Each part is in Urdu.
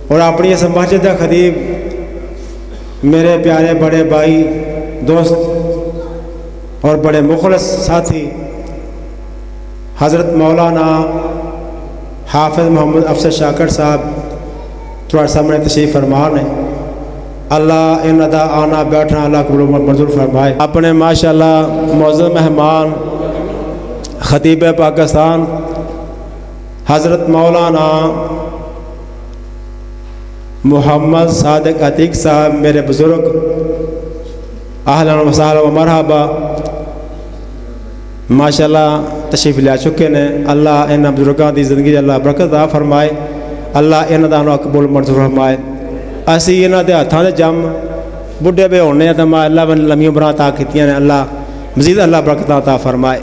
اور اپنی اس مسجد کا خطیب میرے پیارے بڑے بھائی دوست اور بڑے مخلص ساتھی حضرت مولانا حافظ محمد افضل شاکر صاحب تھوڑا سامنے تشریف فرمان ہے. اللہ ان دا آنا بیٹھنا اللہ قبول منظور فرمائے. اپنے ماشاءاللہ معزز مہمان خطیب پاکستان حضرت مولانا محمد صادق عتیق صاحب میرے بزرگ اہلا و سہلا و مرحبا ماشاءاللہ تشریف لے چکے نے. اللہ ان بزرگاں دی زندگی اللہ برکت عطا فرمائے. اللہ انہاں دا قبول منظور فرمائے. اسی انہاں دے ہتھاں دے جم بڈھے بے ہونے تے ما اللہ نے لمبی عمراں عطا کیتیاں نے. اللہ مزید اللہ برکت عطا فرمائے.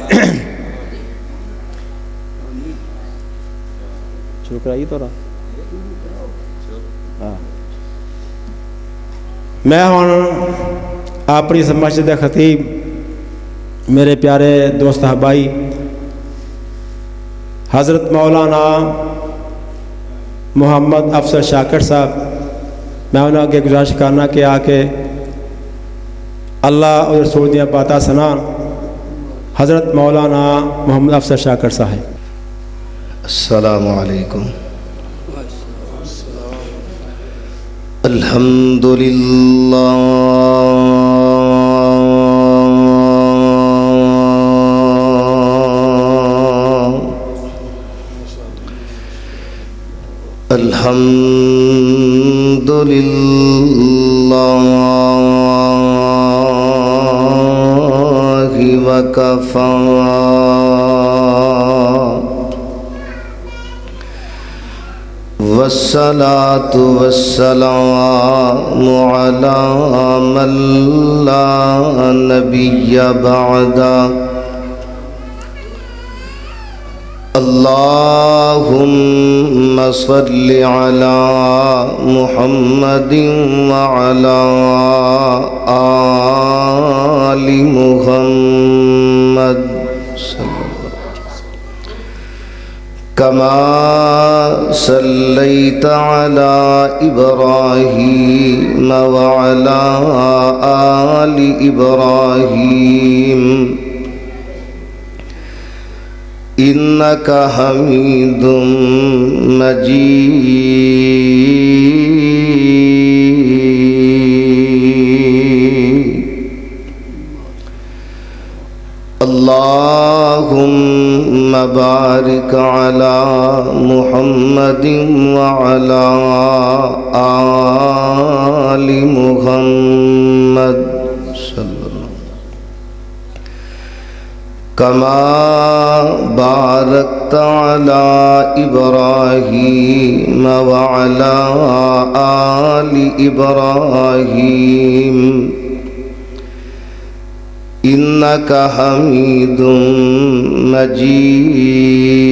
شروع کرائی تو میں ہوں اپنی اس مسجد خطیب میرے پیارے دوست احبائی حضرت مولانا محمد افضل شاکر صاحب میں انہوں نے گزارش کرنا کہ آ کے اللہ اور رسول دیا باتیں سنا. حضرت مولانا محمد افضل شاکر صاحب. السلام علیکم. الحمدللہ وکفا والصلاة والسلام على من لا نبي بعده. اللهم صل على محمد وعلى آل محمد كما صليت على إبراهيم وعلى آل إبراهيم إنك حميد مجيد. اللهم بارك على محمد وعلى آل محمد كما باركت على إبراهيم وعلى آل إبراهيم إنك حميد مجيد.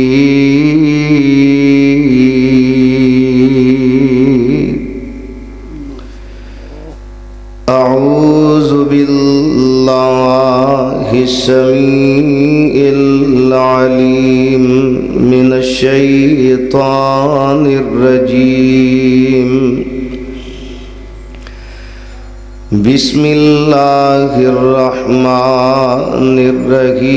أعوذ بالله السميع العليم من الشيطان الرجيم. بسم الله الرحمن الرحيم.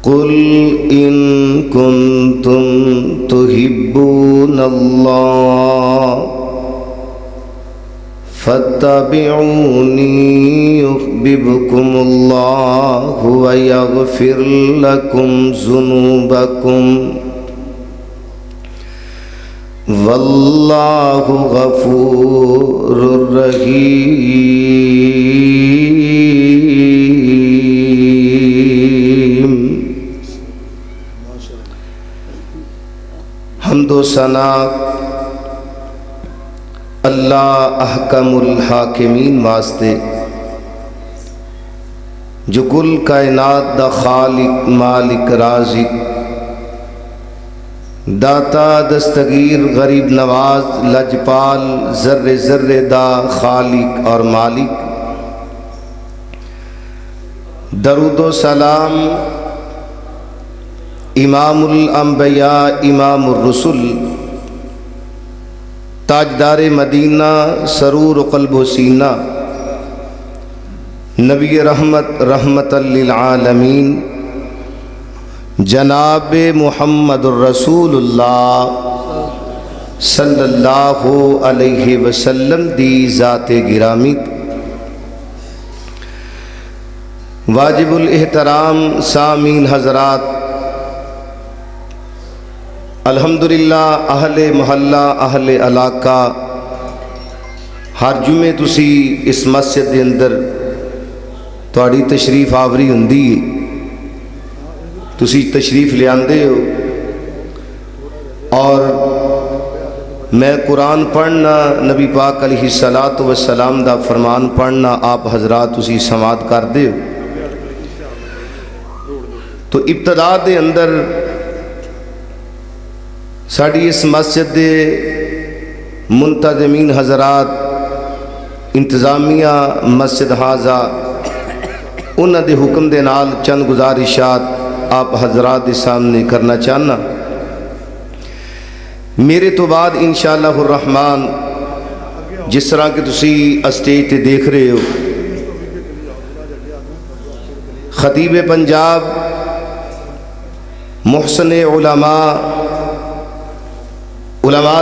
قل إن كنتم تحبون الله فاتبعوني يحببكم الله ويغفر لكم ذنوبكم والله غفور رحيم. حمد و ثنا اللہ احکم الحاکمین واسطے جو کل کائنات دا خالق مالک رازق داتا دستگیر غریب نواز لجپال ذرے ذرے دا خالق اور مالک درود و سلام امام الانبیاء امام الرسل تاجدار مدینہ سرور قلب و سینہ نبی رحمت رحمت للعالمین جناب محمد الرسول اللہ صلی اللہ علیہ وسلم دی ذات گرامی واجب الاحترام سامعین حضرات، الحمدللہ اہل محلہ اہل علاقہ ہر جمعے تسی اس مسجد دے اندر تواڈی تشریف آوری ہوندی ہے، تسی تشریف لے آندے ہو اور میں قرآن پڑھنا، نبی پاک علیہ الصلاۃ والسلام دا فرمان پڑھنا آپ حضرات تسی سماعت کر دے ہو۔ تو ابتدا دے اندر ساڑی اس مسجد دے منتظمین حضرات، انتظامیہ مسجد حاضہ، انہاں دے حکم دے نال چند گزارشات آپ حضرات دے سامنے کرنا چاہنا۔ میرے تو بعد انشاءاللہ الرحمن جس طرح کہ تسی اسٹیج تے دیکھ رہے ہو، خطیب پنجاب محسن علماء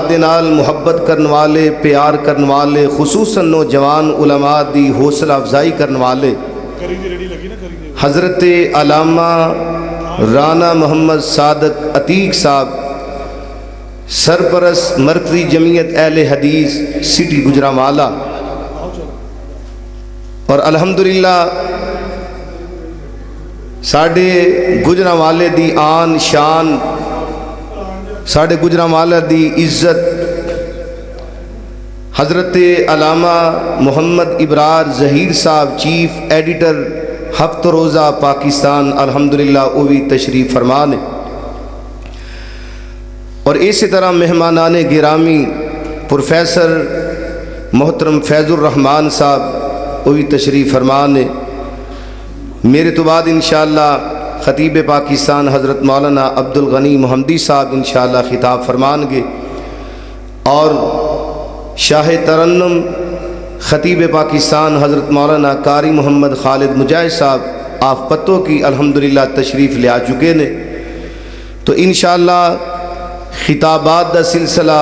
دے نال محبت کرن والے، پیار کرن والے، خصوصاً نوجوان علماء دی حوصلہ افزائی کرن والے حضرت علامہ رانا محمد صادق عتیق صاحب، سرپرست مرکزی جمعیت اہل حدیث سٹی گجرانوالہ، اور الحمدللہ ساڑھے گجرانوالے دی آن شان، ساڑھے گجرانوالہ دی عزت حضرت علامہ محمد ابرار ظہیر صاحب، چیف ایڈیٹر ہفتہ روزہ پاکستان، الحمدللہ وہ بھی تشریف فرمان ہے، اور اسی طرح مہمانان گرامی پروفیسر محترم فیض الرحمان صاحب وہ بھی تشریف فرمان ہے۔ میرے تو بعد انشاءاللہ خطیب پاکستان حضرت مولانا عبدالغنی محمدی صاحب انشاءاللہ خطاب فرمان گے، اور شاہ ترنم خطیب پاکستان حضرت مولانا قاری محمد خالد مجاہد صاحب آپ پتوں کی الحمدللہ تشریف لے آ چکے نے۔ تو انشاءاللہ خطابات دا سلسلہ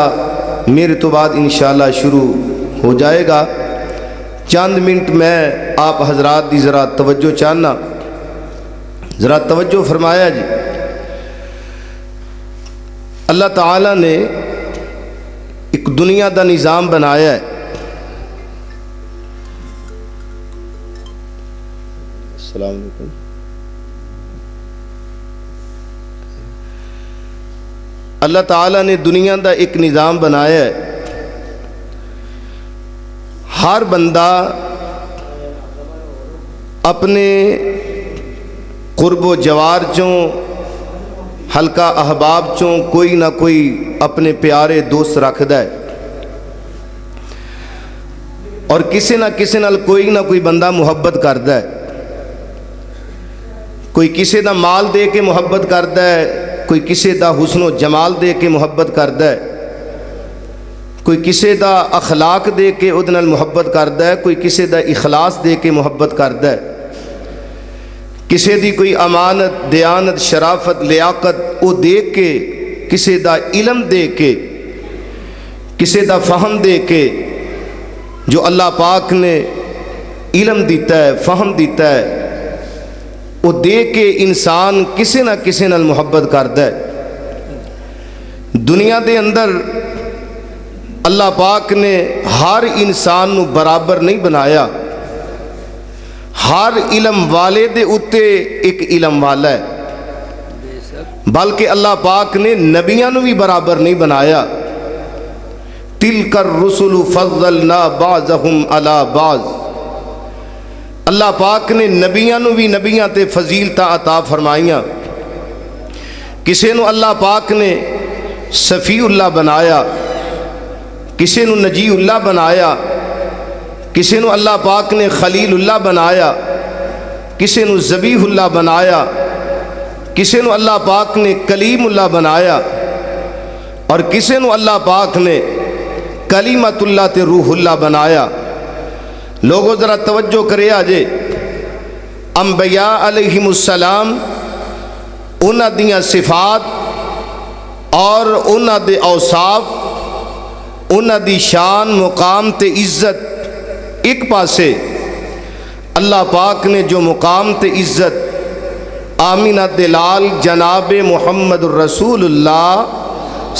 میرے تو بعد انشاءاللہ شروع ہو جائے گا۔ چند منٹ میں آپ حضرات دی ذرا توجہ چاہنا، ذرا توجہ فرمایا جی۔ اللہ تعالیٰ نے ایک دنیا دا نظام بنایا ہے، السلام علیکم، اللہ تعالیٰ نے دنیا دا ایک نظام بنایا ہے۔ ہر بندہ اپنے قرب و جوار چوں، حلقہ احباب چوں کوئی نہ کوئی اپنے پیارے دوست رکھدا ہے، اور کسی نہ کسی نال کوئی نہ کوئی بندہ محبت کردا ہے۔ کوئی کسی دا مال دے کے محبت کردا ہے، کوئی کسی دا حسن و جمال دے کے محبت کردا ہے، کوئی کسی دا اخلاق دے کے اودے نال محبت کردا ہے، کوئی کسی دا اخلاص دے کے محبت کردا ہے، کسی دی کوئی امانت، دیانت، شرافت، لیاقت او دے کے، کسی دا علم دے کے، کسی دا فہم دے کے، جو اللہ پاک نے علم دیتا ہے، فہم دیتا ہے، وہ دے کے انسان کسی نہ کسی نال محبت کردا ہے۔ دنیا دے اندر اللہ پاک نے ہر انسان نو برابر نہیں بنایا، ہر علم والے دے اتے ایک علم والا ہے، بلکہ اللہ پاک نے نبیاں نو بھی برابر نہیں بنایا۔ تلک الرسل فضلنا بعضهم علی بعض، اللہ پاک نے نبیاں نو بھی نبیاں تے فضیلتاں عطا فرمائیاں۔ کسی نو اللہ پاک نے صفی اللہ بنایا، کسی نو نجی اللہ بنایا، کسی نو اللہ پاک نے خلیل اللہ بنایا، کسی نو ذبیح اللہ بنایا، کسی نو اللہ پاک نے کلیم اللہ بنایا، اور کسی نو اللہ پاک نے کلیمت اللہ تے روح اللہ بنایا۔ لوگوں ذرا توجہ کرے آجے، انبیاء علیہم السلام انہاں دیاں صفات اور انہاں دے اوصاف، انہاں دی شان مقام تے عزت ایک پاسے، اللہ پاک نے جو مقام تے عزت آمینہ دلال جناب محمد الرسول اللہ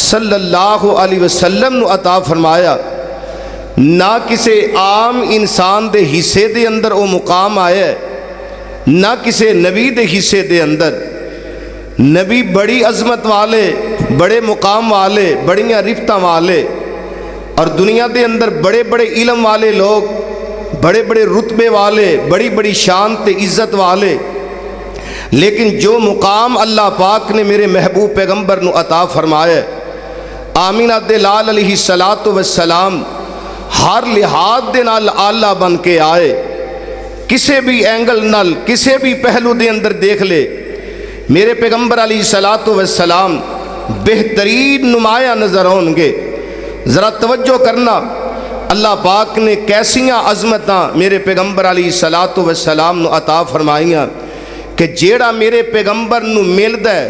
صلی اللہ علیہ وسلم نو عطا فرمایا، نہ کسی عام انسان دے حصے دے اندر وہ مقام آیا ہے، نہ کسی نبی دے حصے دے اندر۔ نبی بڑی عظمت والے، بڑے مقام والے، بڑیاں رفتاں والے، اور دنیا دے اندر بڑے بڑے علم والے لوگ، بڑے بڑے رتبے والے، بڑی بڑی شان تے عزت والے، لیکن جو مقام اللہ پاک نے میرے محبوب پیغمبر نو عطا فرمایا ہے، آمینہ دلال علیہ السلام ہر لحاظ دے نال آلہ بن کے آئے، کسے بھی اینگل نال، کسے بھی پہلو دے اندر دیکھ لے، میرے پیغمبر علیہ السلام بہترین نمایاں نظر ہوں گے۔ ذرا توجہ کرنا، اللہ پاک نے کیسیاں عظمتاں میرے پیغمبر علیہ السلام نو عطا فرمائیاں کہ جیڑا میرے پیغمبر نو ملدا ہے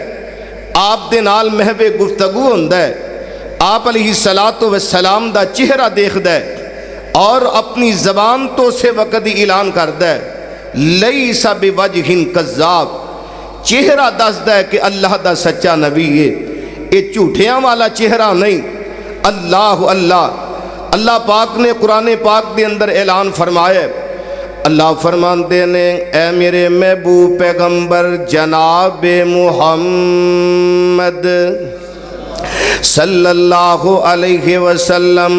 آپ دے نال محو گفتگو ہوندا ہے، آپ علیہ السلام دا چہرہ دیکھدا ہے اور اپنی زبان تو سے وقت ہی اعلان کردا ہے، لیس بوجہ کذاب، چہرہ دسدا ہے کہ اللہ دا سچا نبی ہے، یہ جھوٹیاں والا چہرہ نہیں۔ اللہ اللہ اللہ پاک نے قرآن پاک دے اندر اعلان فرمایا، اللہ فرماندے نے اے میرے محبوب پیغمبر جناب محمد صلی اللہ علیہ وسلم،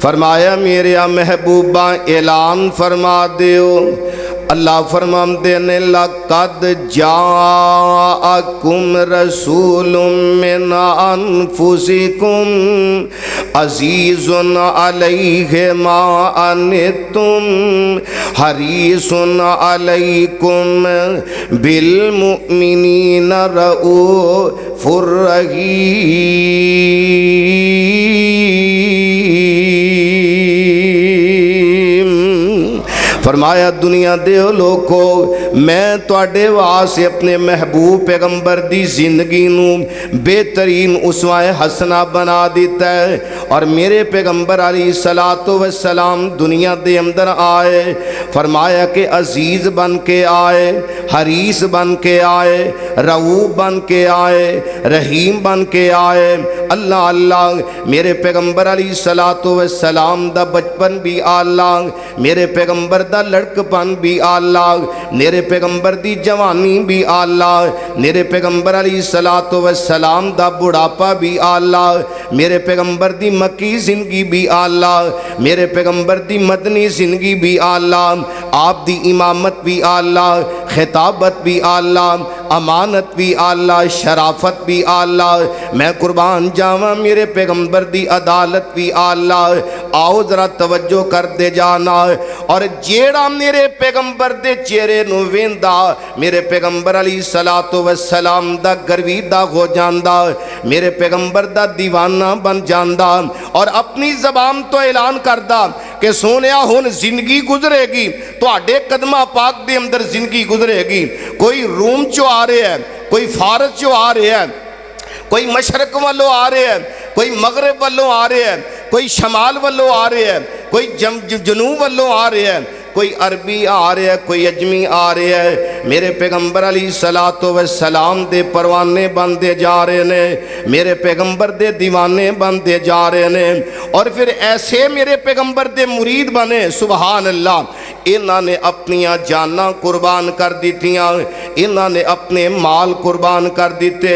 فرمایا میرے محبوبہ اعلان فرما دیو، اللہ فرماندے نے لَقَدْ جَاءَكُمْ رَسُولٌ مِّنْ أَنفُسِكُمْ عَزِيزٌ عَلَيْهِ مَا عَنِتُّمْ حَرِيصٌ عَلَيْكُمْ بِالْمُؤْمِنِينَ رَءُوفٌ رحیم۔ فرمایا دنیا دے لوگو میں تواڈے واسطے اپنے محبوب پیغمبر دی زندگی نو بہترین اسوہ حسنہ بنا دیتا ہے، اور میرے پیغمبر علیہ السلام دنیا دے اندر آئے، فرمایا کہ عزیز بن کے آئے، حریص بن کے آئے، رؤوف بن کے آئے، رحیم بن کے آئے۔ اللہ اللہ میرے پیغمبر علیہ السلام دا بچپن بھی آلہ، میرے پیغمبر دا لڑکپن بھی آلہ، میرے پیغمبر دی جوانی بھی آلہ، میرے پیغمبر علیہ السلام دا بڑھاپا بھی آلہ، میرے پیغمبر دی مکی زندگی بھی آلہ، میرے پیغمبر دی مدنی زندگی بھی آلہ، آپ دی امامت بھی آلہ، خطابت بھی آلہ، امانت بھی آلہ، شرافت بھی آلہ، میں قربان جاواں میرے پیغمبر دی عدالت بھی آلہ۔ آؤ ذرا توجہ کر دے جانا، اور جیڑا میرے پیغمبر دے چہرے نو ویندا میرے پیغمبر علیہ السلام دا گرویدہ ہو جاندا، میرے پیغمبر دا دیوانہ بن جاندا، اور اپنی زبان تو اعلان کردا کہ سونیا ہن زندگی گزرے گی، تو آڈے قدمہ پاک دے اندر زندگی گزرے گی۔ کوئی روم چو آ رہے ہیں، کوئی فارس چو آ رہے ہیں، کوئی مشرق والو آ رہے ہیں، کوئی مغرب والو آ رہے ہیں، کوئی شمال والو آ رہے ہیں، کوئی جنوب والو آ رہے ہیں، کوئی عربی آ رہے ہیں، کوئی اجمی آ رہے ہیں، میرے پیغمبر علیہ السلام دے پروانے بندے جا رہے ہیں، میرے پیغمبر دے دیوانے بندے جا رہے ہیں، اور پھر ایسے میرے پیغمبر دے مرید بنے، سبحان اللہ۔ انہاں نے اپنیاں جاناں قربان کر دیتیاں، انہاں نے اپنے مال قربان کر دیتے،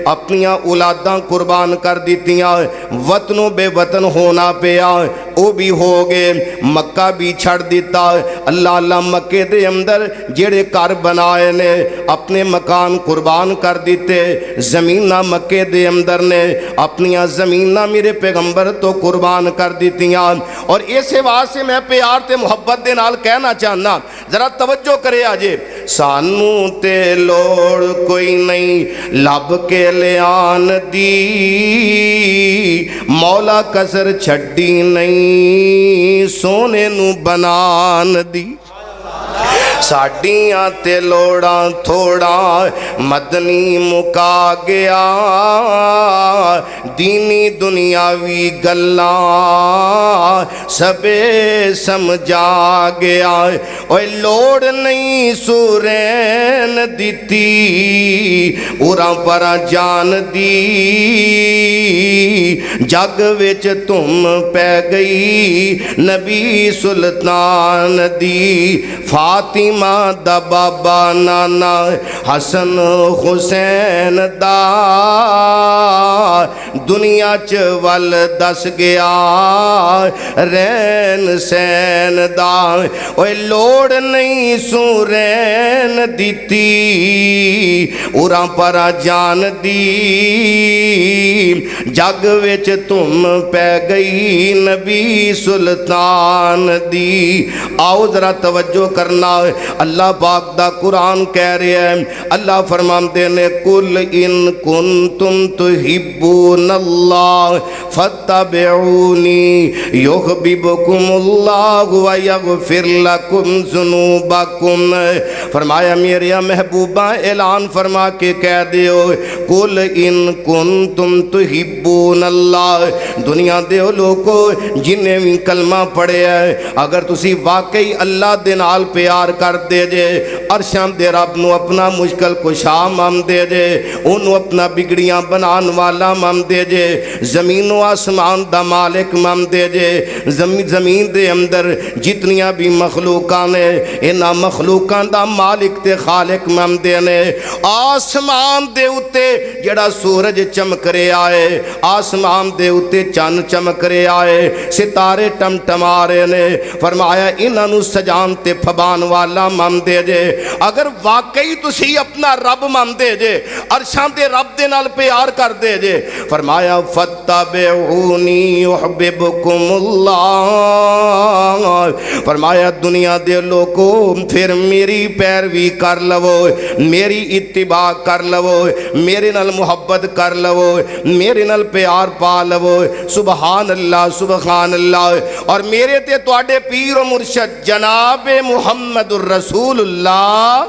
اپنیاں اولاداں قربان کر دیتیاں، وطنوں بے وطن ہونا پیا، وہ بھی ہو گئے، مکہ بھی چھڑ دیتا۔ اللہ اللہ مکے دے اندر جڑے کار بنائے نے اپنے مکان قربان کر دیتے، زمینہ مکے دے اندر نے اپنیاں زمینہ میرے پیغمبر تو قربان کر دیتیاں، اور اسے واسطے میں پیار تے محبت دے نال کہہ کہنا چاہنا ذرا توجہ کرے آجے سانو تے لوڑ کوئی نہیں لب کے لیان دی مولا کسر چھڈی نہیں سونے نو بنان دی ساڑیاں تے لوڑاں تھوڑا مدنی مکا گیا دینی دنیاوی گلاں سبے سمجھا گیا اوے لوڑ نہیں سورین دیتی اوراں پراں جان دی جگ وچ تم پہ گئی نبی سلطان دی فاطمہ دا بابا نانا حسن حسین دا دنیا چ ول دس گیا رین سین دا اوے لوڑ نہیں سورین دیتی اوراں پراں جان دی جگ وچ تم پہ گئی نبی سلطان دی آؤ ذرا توجہ کرنا اللہ پاک دا قرآن کہہ رہے ہیں اللہ فرماتے نے قل ان کنتم تحبون اللہ فاتبعونی یحببکم اللہ ویغفر لکم ذنوبکم فرمایا میرے محبوبہ اعلان فرما کے کہہ دیو قل ان کنتم تحبون اللہ دنیا دیو لوگو جنہیں بھی کلمہ پڑھے ہے اگر تسی واقعی اللہ دے نال پیار کر دے جے عرشاں دے رب نو اپنا مشکل کشا مان دے جے انہوں اپنا بگڑیاں بنان والا مان دے جے زمین و آسمان دا مالک مان دے جے زمین دے اندر جتنیاں بھی مخلوقاں نے انہاں مخلوقاں دا مالک تے خالق مان دے نے آسمان دے اتے جڑا سورج چمک رہے آئے آسمان دے اتے چن چمک رہے آئے ستارے ٹم ٹمارے نے فرمایا انہاں نو سجان تے پھبان والا مان دے جے اگر واقعی تسی اپنا رب مان دے جے عرشاں دے رب دے نال پیار کر دے جے فرمایا فاتبعونی یحببکم اللہ فرمایا دنیا دے لوگوں پھر میری پیروی کر لو میری اتباع کر لو میرے نال محبت کر لو میرے نال پیار پا لو سبحان اللہ اور میرے تے تواڈے پیر و مرشد جناب محمد الرسول اللہ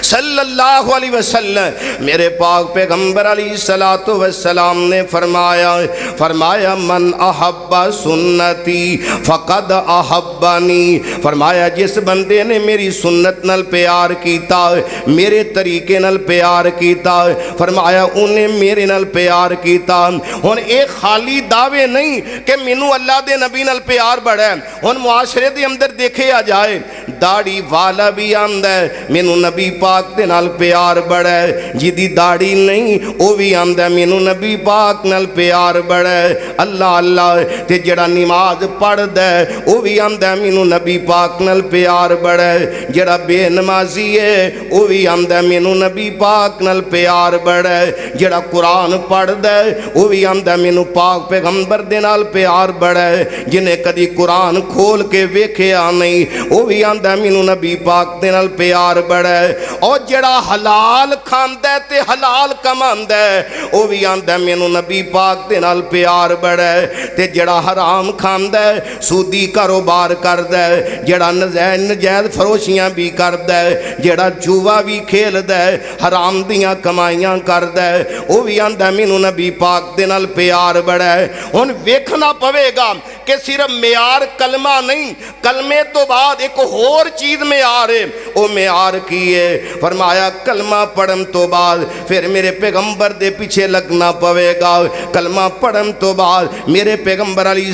صلی اللہ علیہ وسلم میرے پاک پیغمبر علیہ السلام نے فرمایا من احب سنتی فقد احبانی فرمایا جس بندے نے میری سنت نال پیار کیتا میرے طریقے نال پیار کیتا فرمایا انہیں میرے نال پیار کیتا ہن ایک خالی دعوے نہیں کہ مینوں اللہ دے نبی نال پیار بڑا ہے ہن معاشرے دے اندر دیکھے آ جائے داڑھی والا بھی آندا ہے مینوں نبی پاک دے نال پیار بڑا ہے جدی داڑھی نہیں او بھی آندا ہے مینوں نبی پاک نال پیار بڑا ہے اللہ تے جڑا نماز پڑھدا ہے او بھی آندا ہے مینوں نبی پاک نال پیار بڑا ہے جڑا بے نمازی ہے او بھی آندا ہے مینوں نبی پاک نال پیار بڑا ہے جڑا قرآن پڑھدا ہے او بھی آندا ہے مینوں پاک پیغمبر دے نال پیار بڑا ہے جنہیں کدی قرآن کھول کے ویکھیا نہیں او بھی آندا ہے مینوں نبی پاک دے نال پیار بڑا ہے اور جڑا حلال کھاندا ہے تے حلال کماندا ہے او بھی آندا ہے مینوں نبی پاک دے نال پیار بڑا ہے تے جڑا حرام کھاندا ہے سودی کاروبار کردا ہے جڑا نجائز فروشیاں بھی کردا ہے جڑا جوا بھی کھیلدا ہے حرام دیاں کمائیاں کردا ہے او بھی آندا ہے مینوں نبی پاک دے نال پیار بڑا ہے ہن ویکھنا پوے گا کہ صرف معیار کلمہ نہیں کلمے تو بعد ایک اور چیز معیار ہے او معیار کی ہے فرمایا کلمہ پڑھن تو بعد پھر میرے پیغمبر دے پیچھے لگنا پوے گا کلمہ پڑھن تو بعد میرے پیغمبر علیہ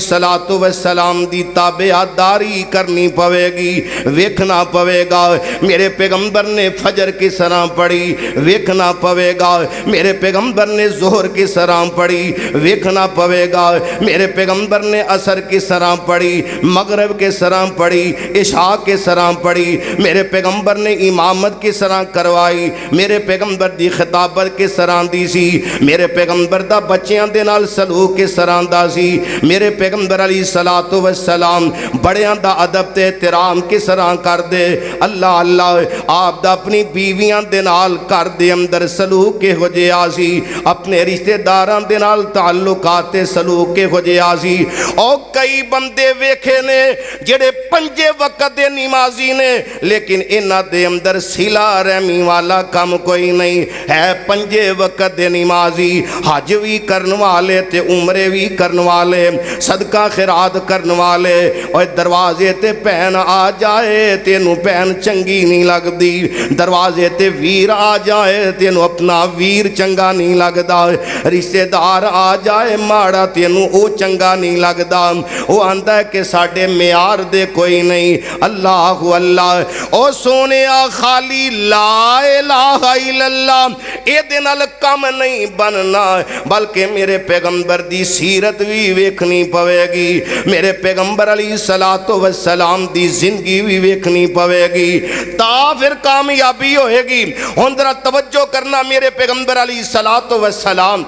السلام دی تابعداری کرنی پوے گی ویکھنا پوے گا میرے پیغمبر نے فجر کی طرح پڑھی ویکھنا پوے گا میرے پیغمبر نے ظہر کی طرح پڑھی ویکھنا پوے گا میرے پیغمبر نے عصر کس طرح پڑھی، مغرب کس طرح پڑھی، عشاء کس طرح پڑھی، میرے پیغمبر نے امامت کس طرح کروائی، میرے پیغمبر دی خطابت کس طرح دی سی، میرے پیغمبر دا بچیاں دے نال سلوک کس طرح دا سی، میرے پیغمبر علیہ الصلوۃ والسلام بڑیاں دا ادب تے احترام کس طرح کر دے، اللہ اللہ آپ دا اپنی بیویاں دے نال کر دے اندر سلوک کے ہو جیا سی، اپنے رشتہ داراں دے نال تعلقات سلوک کے ہو جیا سی۔ اور کئی بندے ویکھے نے جڑے پنجے وقت دے نمازی نے لیکن انہاں دے اندر صلہ رحمی والا کم کوئی نہیں ہے، پنجے وقت دے نمازی، حج بھی کرن والے تے عمرے بھی کرن والے، صدقہ خیرات کرن والے، اور دروازے تے پہن آ جائے تینوں پہن چنگی نہیں لگدی، دروازے تے ویر آ جائے تینوں اپنا ویر چنگا نہیں لگدا، رشتہ دار آ جائے ماڑا تینوں او چنگا نہیں لگدا، وہ آندا ہے کہ ساڈے معیار دے کوئی نہیں۔ اللہ اللہ او سونیا خالی لا الہ الا اللہ اے دے نال کم نہیں بننا، بلکہ میرے پیغمبر دی سیرت بھی ویکھنی پوے گی، میرے پیغمبر علیہ الصلوۃ والسلام دی زندگی بھی ویکھنی پوے گی، تا پھر کامیابی ہوئے گی۔ ہن ذرا توجہ کرنا، میرے پیغمبر علیہ الصلوۃ والسلام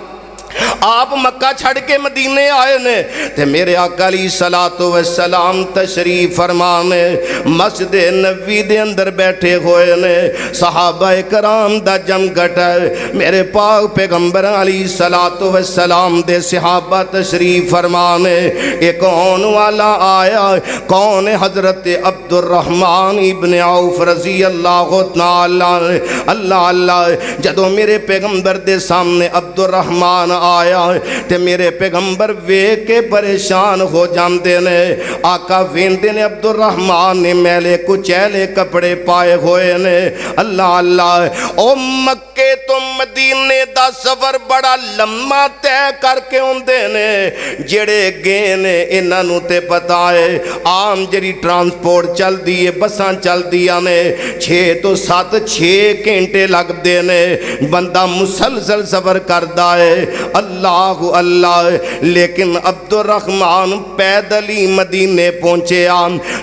آپ مکہ چھڑ کے مدینے آئے نے تے میرے آقا علیہ الصلوۃ والسلام تشریف فرمانے مسجد نبوی دے اندر بیٹھے ہوئے نے، صحابہ کرام دا جم گھٹا ہے، میرے پاک پیغمبر علیہ الصلوۃ والسلام دے صحابہ تشریف فرمانے، ایک کون والا آیا، کون حضرت عبد الرحمن ابن عوف رضی اللہ تعالی اللہ اللہ۔ جدوں میرے پیغمبر دے سامنے عبد الرحمن آیا تے میرے پیغمبر ویکھ کے پریشان ہو جاندے نے، آقا ویندے نے عبد الرحمن نے میلے کچیلے کپڑے پائے ہوئے نے، اللہ اللہ۔ او مکے تو مدینے دا سفر بڑا لمبا طے کر کے ہوندے نے، جڑے گئے نے انہاں نوں تے پتہ ہے عام جڑی ٹرانسپورٹ چل دی ہے بساں چل دیاں نے 6 تو 7 6 گھنٹے لگ دے نے، بندہ مسلسل سفر کردا ہے، اللہ اللہ۔ لیکن عبد الرحمن پیدل ہی مدینے پہنچے،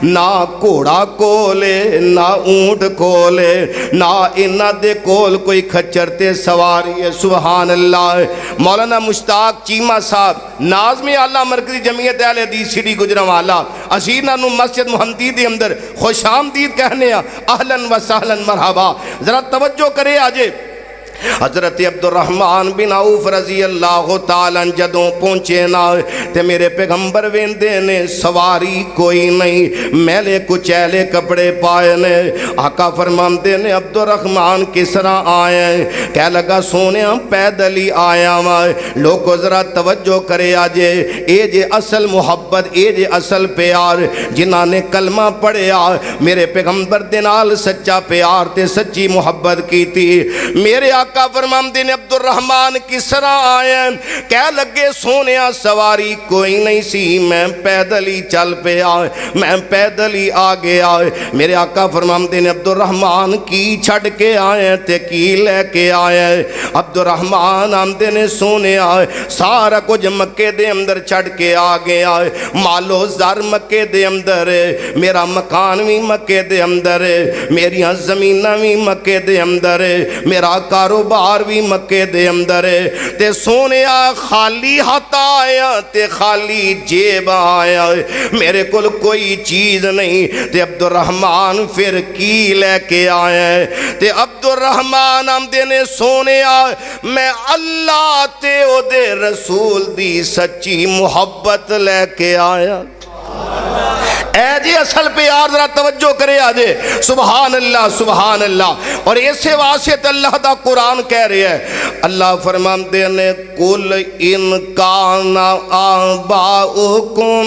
نہ گھوڑا کولے نہ اونٹ کولے، نہ انہاں دے کول کوئی کھچر تے سواری ہے، سبحان اللہ۔ مولانا مشتاق چیمہ صاحب ناظم اعلیٰ مرکزی جمعیت اہل حدیث سٹی گجرانوالہ، اسی نانو مسجد محمدی دے اندر خوش آمدید کہنے اہلاً و سہلاً مرحبا۔ ذرا توجہ کرے آجے، حضرت عبد الرحمن بن عوف رضی اللہ تعالیٰ جدوں پہنچے نا تے میرے پیغمبر ویندے نے سواری کوئی نہیں، میلے کچیلے کپڑے پائے نے، آقا فرماندے نے عبد الرحمن کس طرح آئے ہیں، کہہ لگا سونیا پیدل ہی آیا ہوا۔ لوگو ذرا توجہ کرے آجے، اے جے اصل محبت، اے جے اصل پیار، جنہاں نے کلمہ پڑھیا میرے پیغمبر دے نال سچا پیار تے سچی محبت کی تھی۔ میرے آقا فرماندے نے عبد الرحمن کس طرح آئے ہیں، کہہ لگے سونیا سواری کوئی نہیں سی، میں پیدل ہی چل پہ آئے، میں پیدل ہی آگے آئے۔ میرے آقا فرماندے نے عبد الرحمن کی چھڑ کے آئے تے کی لے کے آئے۔ عبد الرحمن آمدے نے سونیا سارا کچھ مکے دے اندر چھڑ کے آگے آئے، مالو زر مکے دے اندر ہے، میرا مکان بھی مکے دے اندر ہے، میریاں زمینہ بھی مکے دے اندر ہے، میرا کاروبار بھی مکے دے اندر ہے، تے سونیا خالی ہاتھ آیا تے خالی جیب آیا، میرے کل کوئی چیز نہیں۔ تے عبد الرحمن پھر کی لے کے آئے، تے عبد الرحمن آمدے نے سونیا میں اللہ تے او دے رسول دی سچی محبت لے کے آیا۔ اے جی اصل پیار، ذرا توجہ کرے آجے، سبحان اللہ سبحان اللہ۔ اور ایسے واسطے اللہ دا قرآن کہہ رہے ہیں، اللہ فرماندے نے قُلْ إِنْ كَانَ آبَاؤُكُمْ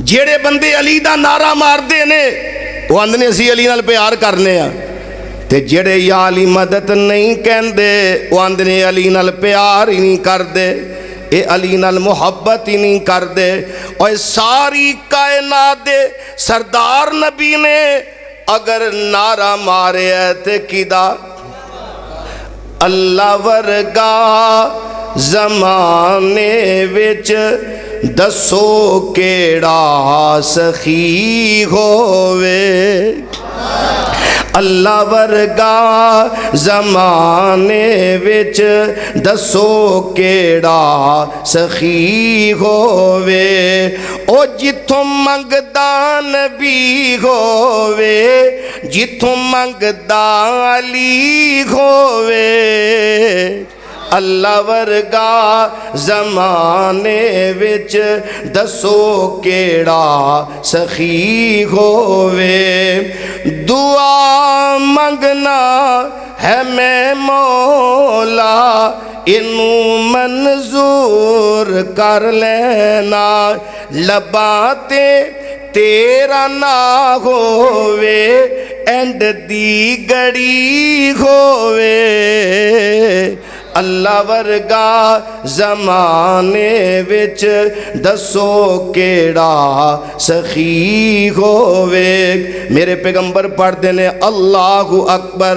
ਜਿਹੜੇ ਬੰਦੇ ਅਲੀ ਦਾ ਨਾਰਾ ਮਾਰਦੇ ਨੇ ਉਹ ਆਂਦੇ ਨੇ ਅਸੀਂ ਅਲੀ ਨਾਲ ਪਿਆਰ ਕਰਨੇ ਆ, ਤੇ ਜਿਹੜੇ ਯਾ ਅਲੀ ਮਦਦ ਨਹੀਂ ਕਹਿੰਦੇ ਉਹ ਆਂਦੇ ਨੇ ਅਲੀ ਨਾਲ ਪਿਆਰ ਹੀ ਨਹੀਂ ਕਰਦੇ, ਇਹ ਅਲੀ ਨਾਲ ਮੁਹੱਬਤ ਹੀ ਨਹੀਂ ਕਰਦੇ। ਔਰ ਸਾਰੀ ਕਾਇਨਾਤ ਦੇ ਸਰਦਾਰ ਨਬੀ ਨੇ ਅਗਰ ਨਾਰਾ ਮਾਰਿਆ ਤੇ ਕਿਦਾ? ਅੱਲਾ ਵਰਗਾ ਜ਼ਮਾਨੇ ਵਿੱਚ ਦੱਸੋ ਕਿਹੜਾ ਸਖੀ ਹੋਵੇ। ਅੱਲਾ ਵਰਗਾ ਜ਼ਮਾਨੇ ਵਿੱਚ ਦੱਸੋ ਕਿਹੜਾ ਸਖੀ ਹੋਵੇ। ਉਹ ਜਿੱਥੋਂ ਮੰਗਦਾ ਨਬੀ ਹੋਵੇ, ਜਿੱਥੋਂ ਮੰਗਦਾ ਅਲੀ ਹੋਵੇ। ਅੱਲਾ ਵਰਗਾ ਜ਼ਮਾਨੇ ਵਿੱਚ ਦੱਸੋ ਕਿਹੜਾ ਸਖੀ ਹੋਵੇ। ਦੁਆ ਮੰਗਣਾ ਹੈ ਮੈਂ ਮੌਲਾ, ਇਹਨੂੰ ਮਨਜ਼ੂਰ ਕਰ ਲੈਣਾ। ਲੱਭਾਂ ਤੇ ਤੇਰਾ ਨਾ ਹੋਵੇ, ਐਂਡ ਦੀ ਗੜੀ ਹੋਵੇ। ਅੱਲਾ ਵਰਗਾ ਜ਼ਮਾਨੇ ਵਿੱਚ ਦੱਸੋ ਕਿਹੜਾ ਸਖੀ ਹੋਵੇ। ਮੇਰੇ ਪੈਗੰਬਰ ਪੜ੍ਹਦੇ ਨੇ ਅੱਲਾਹੁ ਅਕਬਰ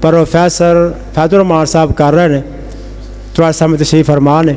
پروفیسر فیض الرحمان صاحب کر رہے ہیں، تھوڑا سامنے تشریف فرما نے.